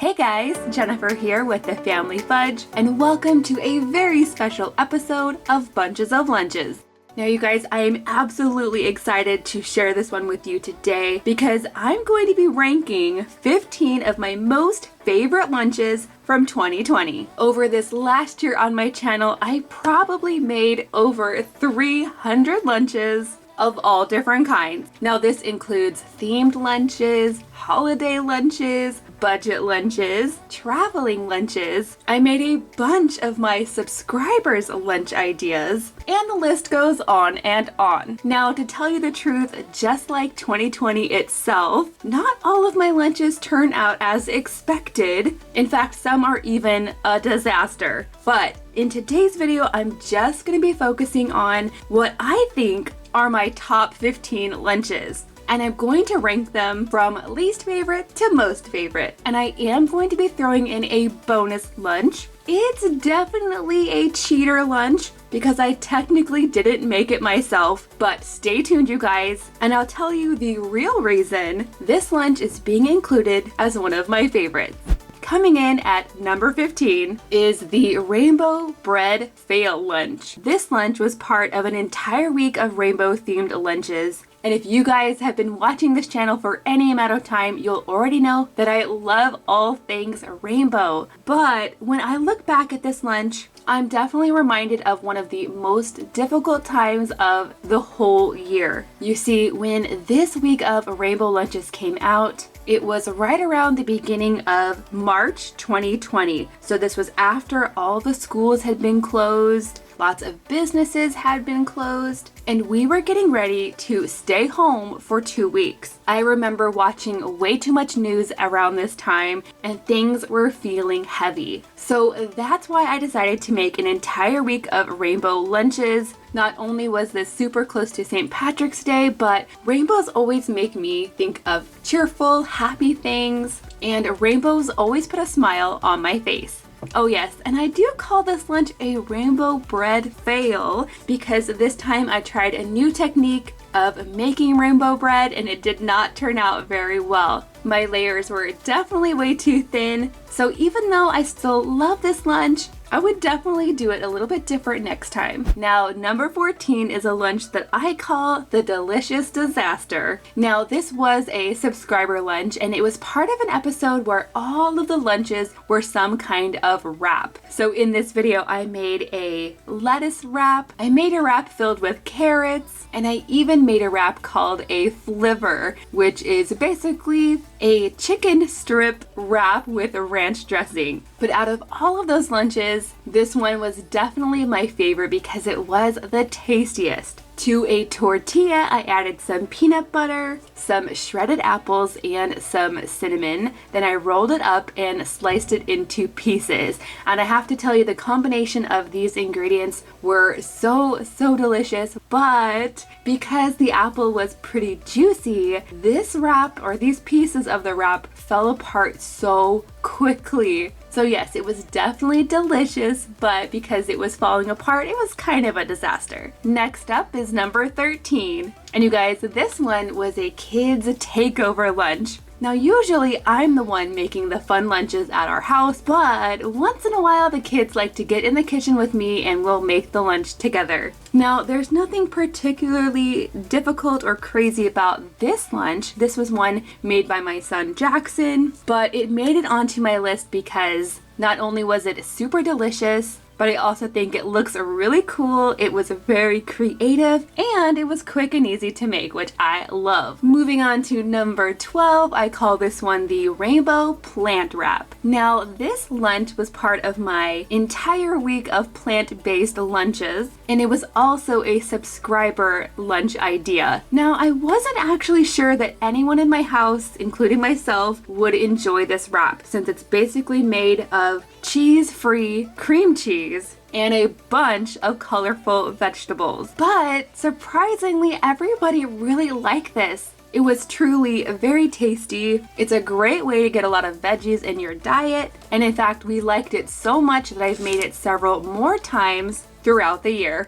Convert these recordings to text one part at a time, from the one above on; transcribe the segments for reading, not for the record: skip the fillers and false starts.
Hey guys, Jennifer here with the Family Fudge, and welcome to a very special episode of Bunches of Lunches. Now you guys, I am absolutely excited to share this one with you today because I'm going to be ranking 15 of my most favorite lunches from 2020. Over this last year on my channel, I probably made over 300 lunches of all different kinds. Now this includes themed lunches, holiday lunches, budget lunches, traveling lunches. I made a bunch of my subscribers' lunch ideas, and the list goes on and on. Now to tell you the truth, just like 2020 itself, not all of my lunches turn out as expected. In fact, some are even a disaster. But in today's video, I'm just going to be focusing on what I think are my top 15 lunches. And I'm going to rank them from least favorite to most favorite. And I am going to be throwing in a bonus lunch. It's definitely a cheater lunch because I technically didn't make it myself, but stay tuned you guys, and I'll tell you the real reason this lunch is being included as one of my favorites. Coming in at number 15 is the Rainbow Bread Fail Lunch. This lunch was part of an entire week of rainbow themed lunches. And if you guys have been watching this channel for any amount of time, you'll already know that I love all things rainbow. But when I look back at this lunch, I'm definitely reminded of one of the most difficult times of the whole year. You see, when this week of rainbow lunches came out, it was right around the beginning of March 2020. So this was after all the schools had been closed, lots of businesses had been closed, and we were getting ready to stay home for 2 weeks. I remember watching way too much news around this time, and things were feeling heavy. So that's why I decided to make an entire week of rainbow lunches. Not only was this super close to St. Patrick's Day, but rainbows always make me think of cheerful, happy things, and rainbows always put a smile on my face. Oh yes, and I do call this lunch a rainbow bread fail because this time I tried a new technique of making rainbow bread and it did not turn out very well. My layers were definitely way too thin, so even though I still love this lunch, I would definitely do it a little bit different next time. Now, number 14 is a lunch that I call the Delicious Disaster. Now, this was a subscriber lunch, and it was part of an episode where all of the lunches were some kind of wrap. So in this video, I made a lettuce wrap, I made a wrap filled with carrots, and I even made a wrap called a flivver, which is basically a chicken strip wrap with ranch dressing. But out of all of those lunches, this one was definitely my favorite because it was the tastiest. To a tortilla, I added some peanut butter, some shredded apples, and some cinnamon. Then I rolled it up and sliced it into pieces. And I have to tell you, the combination of these ingredients were so delicious. But because the apple was pretty juicy, this wrap, or these pieces of the wrap, fell apart so quickly. So yes, it was definitely delicious, but because it was falling apart, it was kind of a disaster. Next up is number 13. And you guys, this one was a kids takeover lunch. Now usually I'm the one making the fun lunches at our house, but once in a while the kids like to get in the kitchen with me and we'll make the lunch together. Now there's nothing particularly difficult or crazy about this lunch. This was one made by my son Jackson, but it made it onto my list because not only was it super delicious, but I also think it looks really cool. It was very creative and it was quick and easy to make, which I love. Moving on to number 12, I call this one the Rainbow Plant Wrap. Now this lunch was part of my entire week of plant-based lunches, and it was also a subscriber lunch idea. Now I wasn't actually sure that anyone in my house, including myself, would enjoy this wrap since it's basically made of cheese-free cream cheese and a bunch of colorful vegetables. But surprisingly, everybody really liked this. It was truly very tasty. It's a great way to get a lot of veggies in your diet. And in fact, we liked it so much that I've made it several more times throughout the year.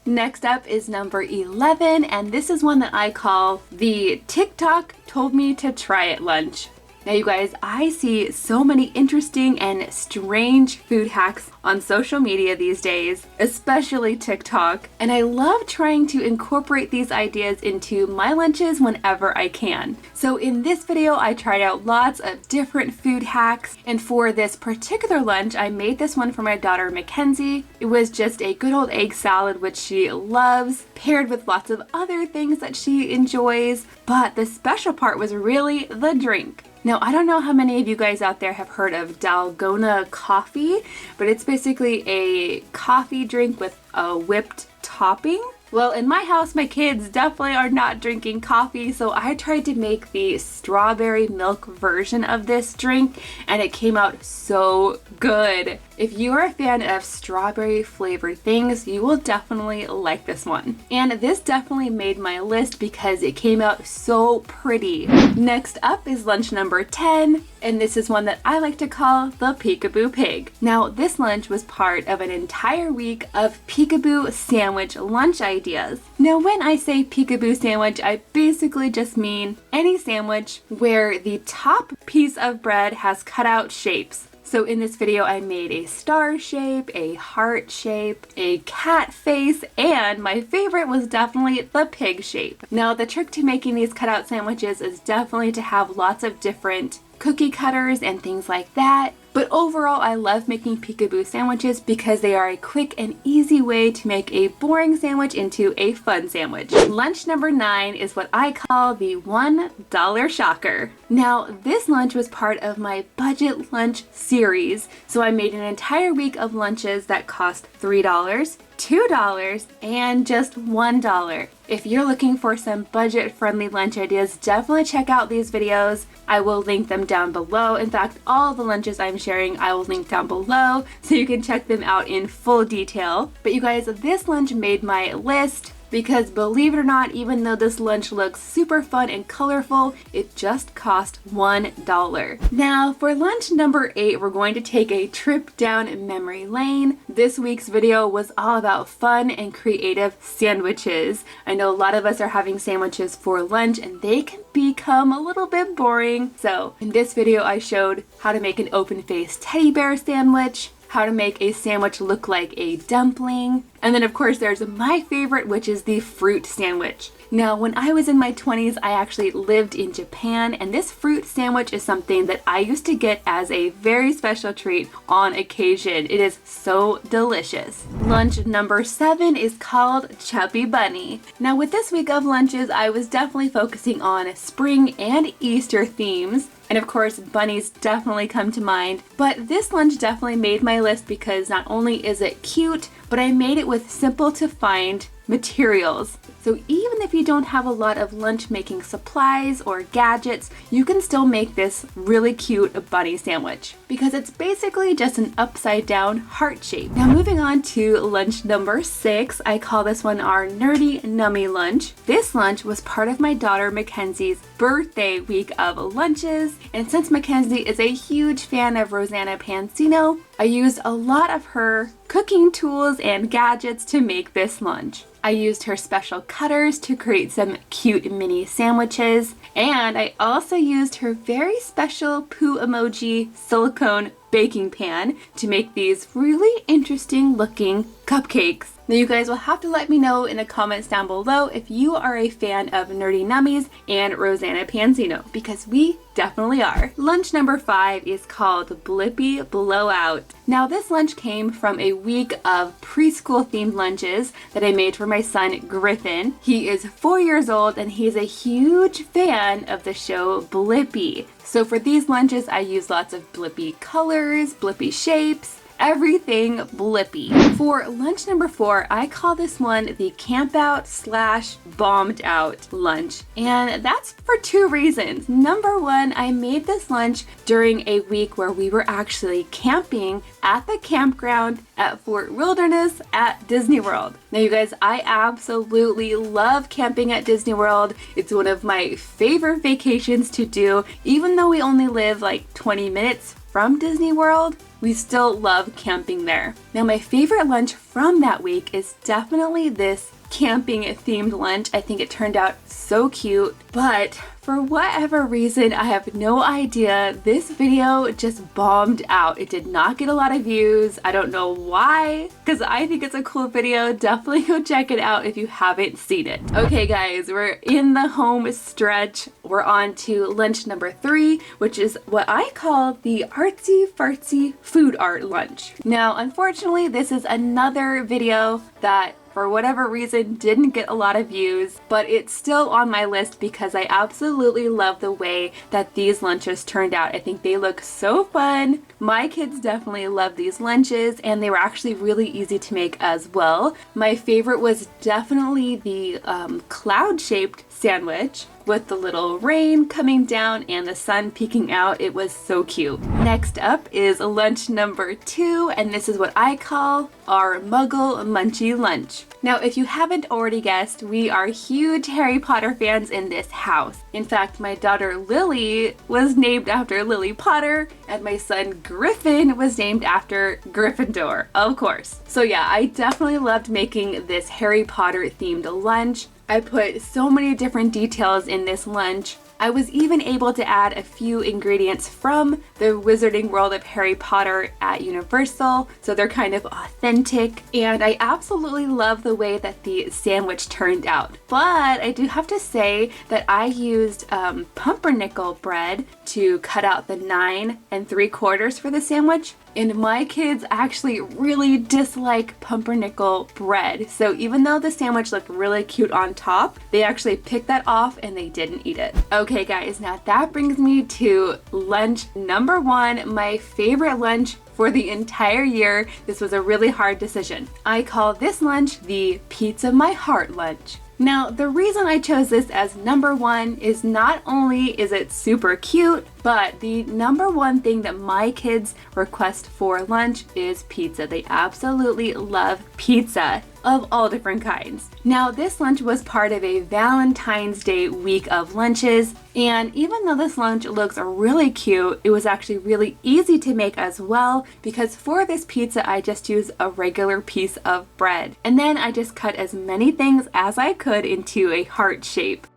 Next up is number 11, and this is one that I call the TikTok told me to try it lunch. Now you guys, I see so many interesting and strange food hacks on social media these days, especially TikTok, and I love trying to incorporate these ideas into my lunches whenever I can. So in this video, I tried out lots of different food hacks, and for this particular lunch, I made this one for my daughter Mackenzie. It was just a good old egg salad, which she loves, paired with lots of other things that she enjoys, but the special part was really the drink. Now, I don't know how many of you guys out there have heard of Dalgona coffee, but it's basically a coffee drink with a whipped topping. Well, in my house, my kids definitely are not drinking coffee, so I tried to make the strawberry milk version of this drink, and it came out so good. If you are a fan of strawberry flavored things, you will definitely like this one. And this definitely made my list because it came out so pretty. Next up is lunch number 10, and this is one that I like to call the Peekaboo Pig. Now, this lunch was part of an entire week of Peekaboo sandwich lunch ideas. Now, when I say Peekaboo sandwich, I basically just mean any sandwich where the top piece of bread has cutout shapes. So in this video, I made a star shape, a heart shape, a cat face, and my favorite was definitely the pig shape. Now, the trick to making these cutout sandwiches is definitely to have lots of different cookie cutters and things like that. But overall, I love making Peekaboo sandwiches because they are a quick and easy way to make a boring sandwich into a fun sandwich. Lunch number 9 is what I call the $1 shocker. Now, this lunch was part of my budget lunch series, so I made an entire week of lunches that cost $3, $2, and just $1. If you're looking for some budget-friendly lunch ideas, definitely check out these videos. I will link them down below. In fact, all the lunches I'm sharing, I will link down below so you can check them out in full detail. But you guys, this lunch made my list because believe it or not, even though this lunch looks super fun and colorful, it just cost $1. Now, for lunch number 8, we're going to take a trip down memory lane. This week's video was all about fun and creative sandwiches. I know a lot of us are having sandwiches for lunch and they can become a little bit boring. So in this video, I showed how to make an open-faced teddy bear sandwich, how to make a sandwich look like a dumpling, and then of course there's my favorite, which is the fruit sandwich. Now, when I was in my 20s, I actually lived in Japan, and this fruit sandwich is something that I used to get as a very special treat on occasion. It is so delicious. Lunch number 7 is called Chubby Bunny. Now, with this week of lunches, I was definitely focusing on spring and Easter themes. And of course, bunnies definitely come to mind. But this lunch definitely made my list because not only is it cute, but I made it with simple to find materials. So even if you don't have a lot of lunch making supplies or gadgets, you can still make this really cute bunny sandwich because it's basically just an upside down heart shape. Now, moving on to lunch number 6, I call this one our nerdy nummy lunch. This lunch was part of my daughter Mackenzie's birthday week of lunches, and since Mackenzie is a huge fan of Rosanna Pansino, I used a lot of her cooking tools and gadgets to make this lunch. I used her special cutters to create some cute mini sandwiches, and I also used her very special poo emoji silicone baking pan to make these really interesting looking cupcakes. Now you guys will have to let me know in the comments down below if you are a fan of Nerdy Nummies and Rosanna Pansino, because we definitely are. Lunch number 5 is called Blippi Blowout. Now this lunch came from a week of preschool themed lunches that I made for my son Griffin. He is 4 years old and he's a huge fan of the show Blippi. So for these lunches, I use lots of Blippi colors, Blippi shapes, everything Blippi. For lunch number 4, I call this one the camp out / bombed out lunch. And that's for 2 reasons. Number 1, I made this lunch during a week where we were actually camping at the campground at Fort Wilderness at Disney World. Now you guys, I absolutely love camping at Disney World. It's one of my favorite vacations to do. Even though we only live like 20 minutes from Disney World, we still love camping there. Now my favorite lunch from that week is definitely this camping themed lunch. I think it turned out so cute. But for whatever reason, I have no idea, this video just bombed out. It did not get a lot of views. I don't know why, because I think it's a cool video. Definitely go check it out if you haven't seen it. Okay guys, we're in the home stretch. We're on to lunch number 3, which is what I call the Arty Food Art lunch. Now, unfortunately, this is another video that for whatever reason didn't get a lot of views, but it's still on my list because I absolutely love the way that these lunches turned out. I think they look so fun. My kids definitely love these lunches, and they were actually really easy to make as well. My favorite was definitely the cloud-shaped sandwich with the little rain coming down and the sun peeking out. It was so cute. Next up is lunch number 2, and this is what I call our Muggle Munchy lunch. Now, if you haven't already guessed, we are huge Harry Potter fans in this house. In fact, my daughter Lily was named after Lily Potter, and my son Griffin was named after Gryffindor, of course. So yeah, I definitely loved making this Harry Potter themed lunch. I put so many different details in this lunch. I was even able to add a few ingredients from the Wizarding World of Harry Potter at Universal, so they're kind of authentic, and I absolutely love the way that the sandwich turned out. But I do have to say that I used pumpernickel bread to cut out the 9 3/4 for the sandwich, and my kids actually really dislike pumpernickel bread. So even though the sandwich looked really cute on top, they actually picked that off and they didn't eat it. Okay guys, now that brings me to lunch number 1, my favorite lunch for the entire year. This was a really hard decision. I call this lunch the Pizza My Heart lunch. Now, the reason I chose this as number 1 is not only is it super cute, but the number 1 thing that my kids request for lunch is pizza. They absolutely love pizza of all different kinds. Now, this lunch was part of a Valentine's Day week of lunches, and even though this lunch looks really cute, it was actually really easy to make as well, because for this pizza I just used a regular piece of bread, and then I just cut as many things as I could into a heart shape.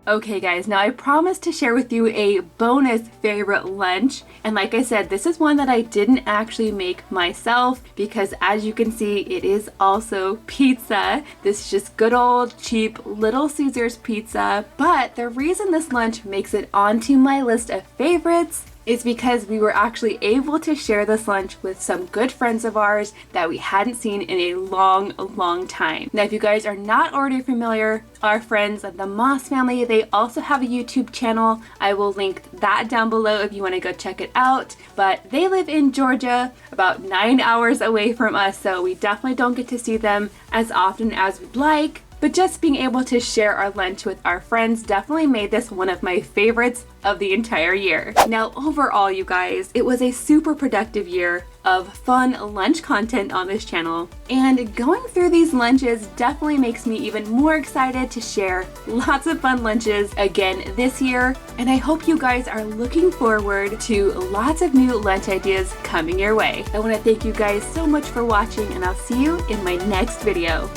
Okay guys, now I promised to share with you a bonus favorite lunch, and like I said, this is one that I didn't actually make myself because as you can see, it is also pizza. This is just good old cheap Little Caesars pizza, but the reason this lunch makes it onto my list of favorites is because we were actually able to share this lunch with some good friends of ours that we hadn't seen in a long time. Now, if you guys are not already familiar, our friends of the Moss family, they also have a YouTube channel. I will link that down below if you want to go check it out. But they live in Georgia, about 9 hours away from us, so we definitely don't get to see them as often as we'd like. But just being able to share our lunch with our friends definitely made this one of my favorites of the entire year. Now, overall, you guys, it was a super productive year of fun lunch content on this channel, and going through these lunches definitely makes me even more excited to share lots of fun lunches again this year, and I hope you guys are looking forward to lots of new lunch ideas coming your way. I want to thank you guys so much for watching, and I'll see you in my next video.